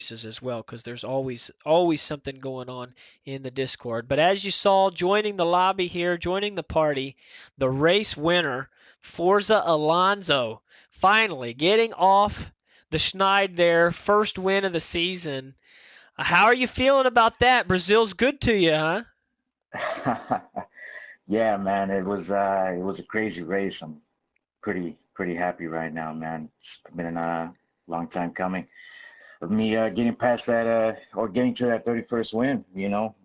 races as well, because there's always something going on in the Discord. But as you saw, joining the lobby here, joining the party, the race winner, ForzaAlonso, finally getting off the Schneid there, first win of the season. How are you feeling about that? Brazil's good to you, huh? Yeah, man, it was a crazy race. I'm pretty happy right now, man. It's been a long time coming of me getting past that or getting to that 31st win, you know.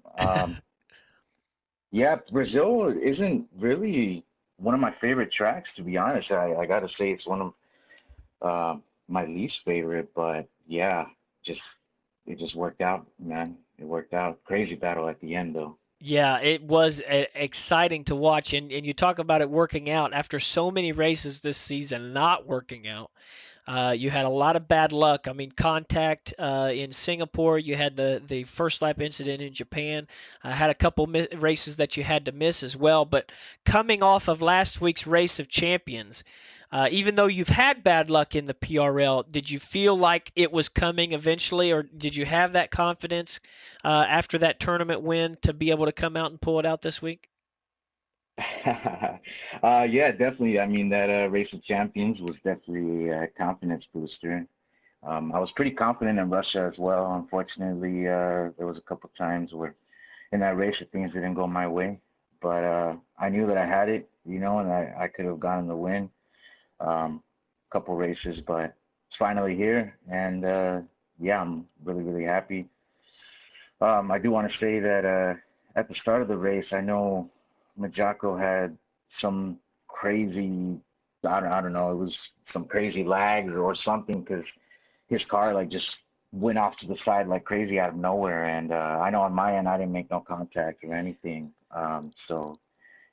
Yeah, Brazil isn't really one of my favorite tracks, to be honest. I gotta say it's one of my least favorite, but yeah, just it just worked out, man. It worked out. Crazy battle at the end, though. Yeah, it was exciting to watch, and you talk about it working out after so many races this season not working out. You had a lot of bad luck. I mean, contact in Singapore. You had the first lap incident in Japan. Had a couple races that you had to miss as well. But coming off of last week's race of champions, even though you've had bad luck in the PRL, did you feel like it was coming eventually, or did you have that confidence after that tournament win to be able to come out and pull it out this week? Yeah, definitely. I mean, that race of champions was definitely a confidence booster. I was pretty confident in Russia as well. Unfortunately, there was a couple times where in that race that things didn't go my way, but I knew that I had it, you know, and I could have gotten the win. Couple races, but it's finally here, and yeah, I'm really happy. I do want to say that at the start of the race, I know Majako had some crazy, I don't know, it was some crazy lag or something because his car like just went off to the side like crazy out of nowhere. And I know on my end, I didn't make no contact or anything. So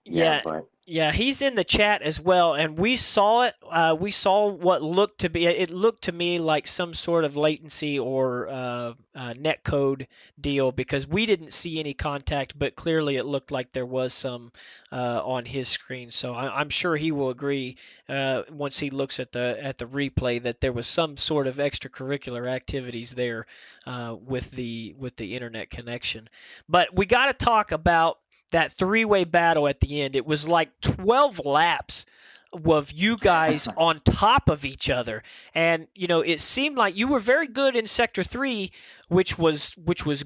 yeah, Yeah, but yeah, he's in the chat as well, and we saw it. We saw what looked to be. It looked to me like some sort of latency or net code deal because we didn't see any contact, but clearly it looked like there was some on his screen. So I'm sure he will agree once he looks at the replay that there was some sort of extracurricular activities there with the internet connection. But we got to talk about that three-way battle at the end. It was like 12 laps of you guys on top of each other, and it seemed like you were very good in sector 3, which was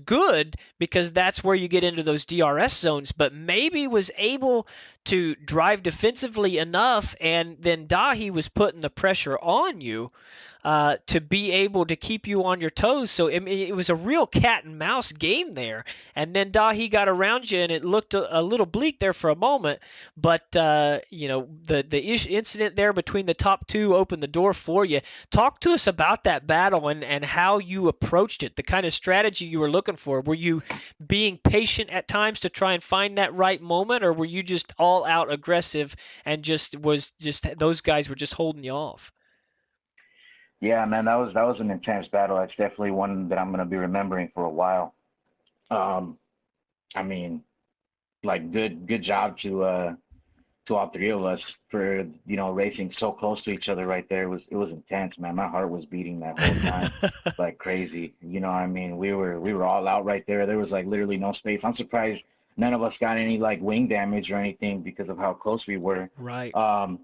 good because that's where you get into those DRS zones, but maybe was able to drive defensively enough, and then Dahi was putting the pressure on you to be able to keep you on your toes. So I mean, it was a real cat and mouse game there. And then Dahi got around you, and it looked a little bleak there for a moment. But the incident there between the top two opened the door for you. Talk to us about that battle and how you approached it, the kind of strategy you were looking for. Were you being patient at times to try and find that right moment, or were you just all out aggressive and just those guys were just holding you off? yeah, man, that was an intense battle. That's definitely one that I'm gonna be remembering for a while. Um, I mean, like good job to all three of us for racing so close to each other right there. It was intense, man. My heart was beating that whole time like crazy. You know what I mean? We were all out right there. There was like literally no space. I'm surprised none of us got any like wing damage or anything because of how close we were. Right. Um,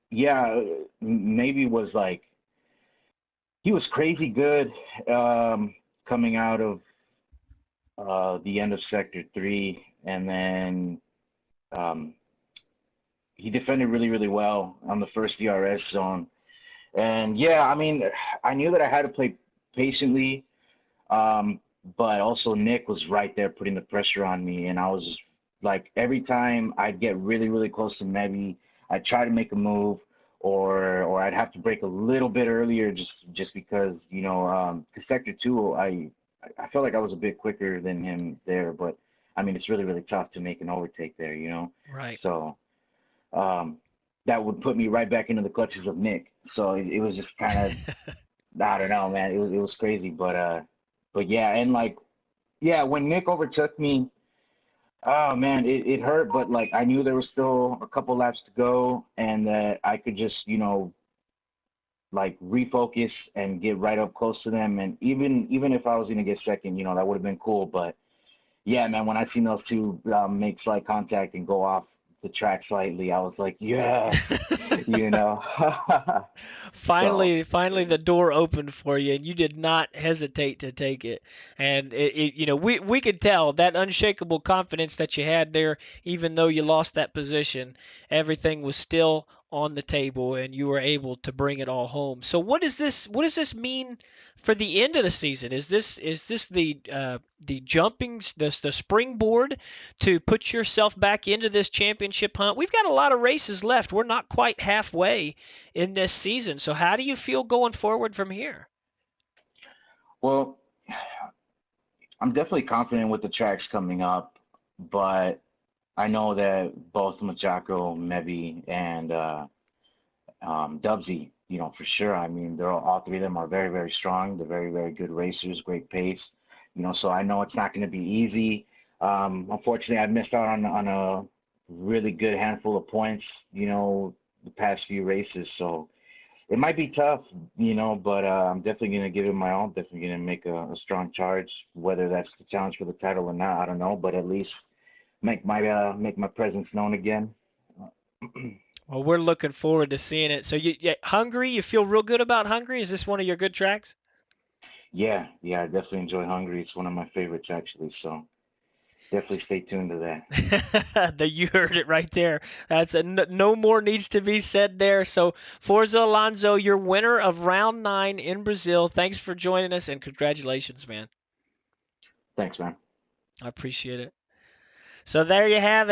yeah, maybe was like he was crazy good coming out of the end of sector 3, and then um, he defended really well on the first DRS zone. And yeah, I mean, I knew that I had to play patiently, um, but also Nick was right there putting the pressure on me, and I was like, every time I'd get really close to maybe I'd try to make a move, or I'd have to break a little bit earlier just because 'cause sector 2, I felt like I was a bit quicker than him there, but I mean, it's really tough to make an overtake there, you know. Right. So um, that would put me right back into the clutches of Nick. So it was just kind of, I don't know, man. It was crazy, but yeah, and like yeah, when Nick overtook me, oh man, it hurt, but like I knew there was still a couple laps to go, and that I could just like refocus and get right up close to them. And even if I was gonna get second, that would have been cool. But yeah, man, when I seen those two make slight contact and go off the track slightly, I was like, yes, you know. So Finally, the door opened for you, and you did not hesitate to take it. And we could tell that unshakable confidence that you had there, even though you lost that position, everything was still on the table, and you were able to bring it all home. So what does this mean for the end of the season? Is this the jumping the springboard to put yourself back into this championship hunt? We've got a lot of races left. We're not quite halfway in this season. So how do you feel going forward from here? well, I'm definitely confident with the tracks coming up, but I know that both Machako, Mevi, and Dubsy, for sure. I mean, they're all three of them are very, very strong. They're very, very good racers, great pace. So I know it's not going to be easy. Unfortunately, I missed out on a really good handful of points, the past few races. So it might be tough, but I'm definitely going to give it my all. Definitely going to make a strong charge. Whether that's the challenge for the title or not, I don't know. But at least make my presence known again. Well, we're looking forward to seeing it. So Hungary, you feel real good about Hungary? Is this one of your good tracks? Yeah, yeah, I definitely enjoy Hungary. It's one of my favorites actually. So definitely stay tuned to that. There, you heard it right there. No more needs to be said there. So Forza Alonso, you're winner of round 9 in Brazil. Thanks for joining us and congratulations, man. Thanks, man. I appreciate it. So there you have it.